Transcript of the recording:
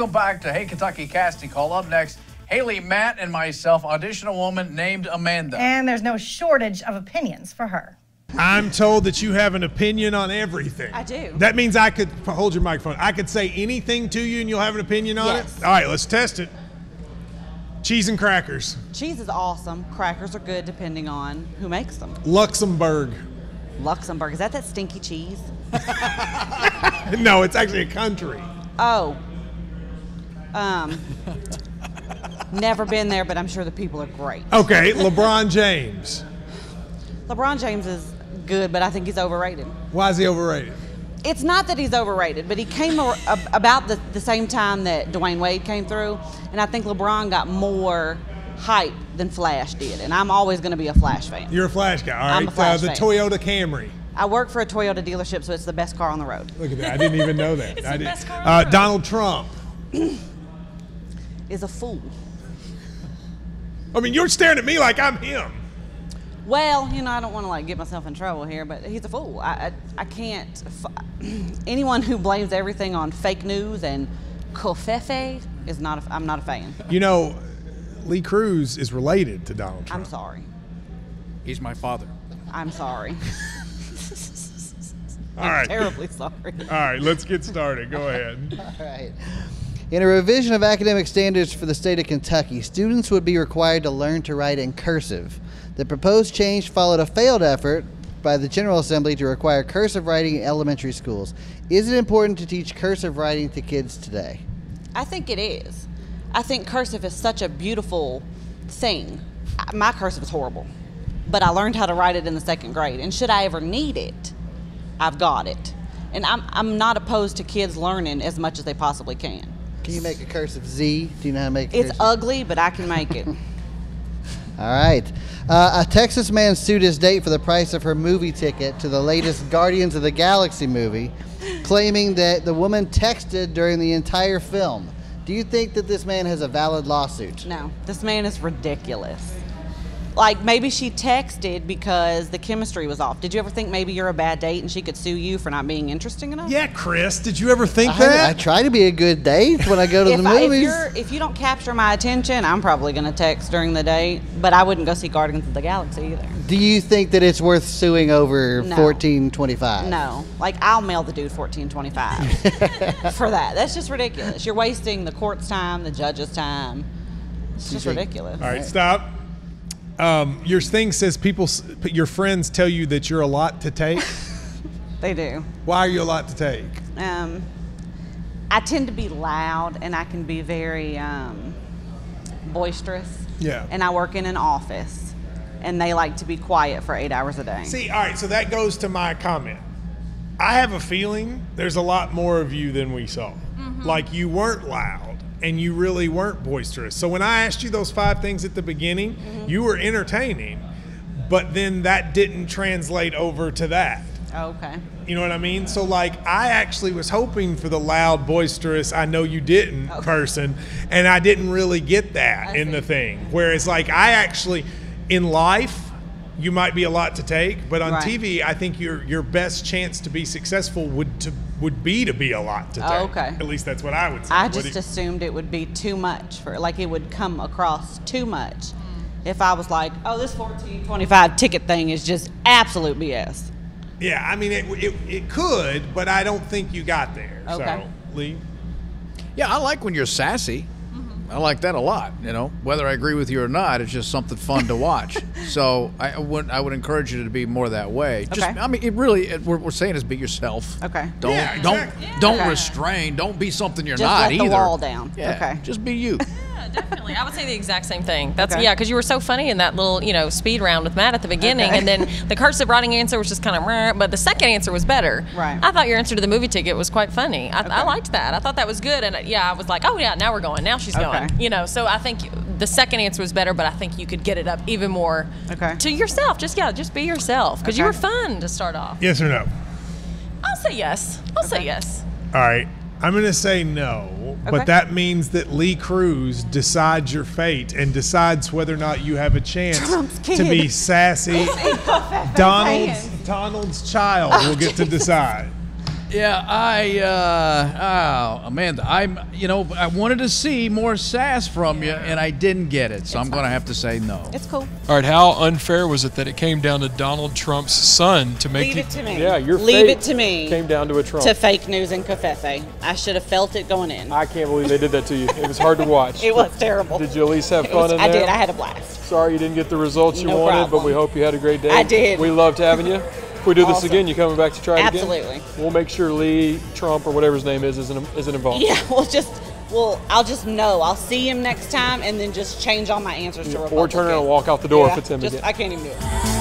Welcome back to Hey Kentucky Casting Call. Up next, Haley, Matt, and myself audition a woman named Amanda. And there's no shortage of opinions for her. I'm told that you have an opinion on everything. I do. That means I could, hold your microphone, I could say anything to you and you'll have an opinion on it? All right, let's test it. Cheese and crackers. Cheese is awesome. Crackers are good depending on who makes them. Luxembourg. Luxembourg, is that stinky cheese? No, it's actually a country. Oh. Never been there, but I'm sure the people are great. Okay, LeBron James. LeBron James is good, but I think he's overrated. Why is he overrated? It's not that he's overrated, but he came about the same time that Dwayne Wade came through, and I think LeBron got more hype than Flash did, and I'm always going to be a Flash fan. You're a Flash guy, all right. I'm a Flash the fan. Toyota Camry. I work for a Toyota dealership, so it's the best car on the road. Look at that, I didn't even know that. It's the best car on the road. Donald Trump. Is a fool. I mean, you're staring at me like I'm him. Well, you know, I don't want to like get myself in trouble here, but he's a fool. I can't. Anyone who blames everything on fake news and covfefe is not. I'm not a fan. You know, Lee Cruz is related to Donald Trump. I'm sorry. He's my father. I'm sorry. All right. Terribly sorry. All right, let's get started. Go ahead. All right. In a revision of academic standards for the state of Kentucky, students would be required to learn to write in cursive. The proposed change followed a failed effort by the General Assembly to require cursive writing in elementary schools. Is it important to teach cursive writing to kids today? I think it is. I think cursive is such a beautiful thing. My cursive is horrible, but I learned how to write it in the 2nd grade. And should I ever need it, I've got it. And I'm not opposed to kids learning as much as they possibly can. Can you make a cursive Z? Do you know how to make a It's cursive? ugly, but I can make it. All right. A Texas man sued his date for the price of her movie ticket to the latest Guardians of the Galaxy movie, claiming that the woman texted during the entire film. Do you think that this man has a valid lawsuit? No, this man is ridiculous. Like, maybe she texted because the chemistry was off. Did you ever think maybe you're a bad date and she could sue you for not being interesting enough? Yeah, Chris, did you ever think that? I try to be a good date when I go to the movies. If you don't capture my attention, I'm probably going to text during the date, but I wouldn't go see Guardians of the Galaxy either. Do you think that it's worth suing over No. $14.25? No. Like, I'll mail the dude $14.25 for that. That's just ridiculous. You're wasting the court's time, the judge's time. It's just ridiculous. All right, stop. Your thing says your friends tell you that you're a lot to take. They do. Why are you a lot to take? I tend to be loud, and I can be very boisterous. Yeah. And I work in an office, and they like to be quiet for 8 hours a day. See, all right, so that goes to my comment. I have a feeling there's a lot more of you than we saw. Like, you weren't loud. And you really weren't boisterous. So when I asked you those 5 things at the beginning, you were entertaining, but then that didn't translate over to that. Oh, okay. You know what I mean? So like, I actually was hoping for the loud, boisterous, I know you didn't person, and I didn't really get that in the thing. Whereas like, I actually, in life, you might be a lot to take, but on TV, I think your best chance to be successful would be to be a lot to take. Oh, okay. At least that's what I would say. I just assumed it would be too much like it would come across too much. If I was like, oh, this $14.25 ticket thing is just absolute BS. Yeah, I mean, it could, but I don't think you got there. Okay. So, Lee? Yeah, I like when you're sassy. I like that a lot, you know. Whether I agree with you or not, it's just something fun to watch. So I would encourage you to be more that way. Just, Okay. I mean, we're saying is be yourself. Okay. Don't Yeah, exactly. don't Okay. restrain. Don't be something you're Just not let either. the wall down. Yeah. Okay. Just be you. Yeah, definitely. I would say the exact same thing. That's Okay. yeah, because you were so funny in that little, speed round with Matt at the beginning, Okay. and then the cursive writing answer was just kind of, but the second answer was better. Right. I thought your answer to the movie ticket was quite funny. I liked that. I thought that was good, and yeah, I was like, oh yeah, now we're going. Now she's going. So I think the second answer was better, but I think you could get it up even more to yourself. Just be yourself, because you were fun to start off. Yes or no? I'll say yes. I'll say yes. All right. I'm going to say no, but that means that Lee Cruz decides your fate and decides whether or not you have a chance to be sassy. Donald's child will get to decide. Yeah, Amanda, I wanted to see more sass from you, and I didn't get it, so I'm going to have to say no. It's cool. All right, how unfair was it that it came down to Donald Trump's son to make Leave it to me. Yeah, your Leave fate it to me. Came down to a Trump. To fake news and covfefe. I should have felt it going in. I can't believe they did that to you. It was hard to watch. It was terrible. Did you at least have fun in there? I did. I had a blast. Sorry you didn't get the results you wanted, problem. but we hope you had a great day. I did. We loved having you. If we do this again, you coming back to try it again? Absolutely. We'll make sure Lee Trump or whatever his name isn't involved. Yeah, I'll just know. I'll see him next time and then just change all my answers to Republican. Or turn around and walk out the door if it's him again. I can't even do it.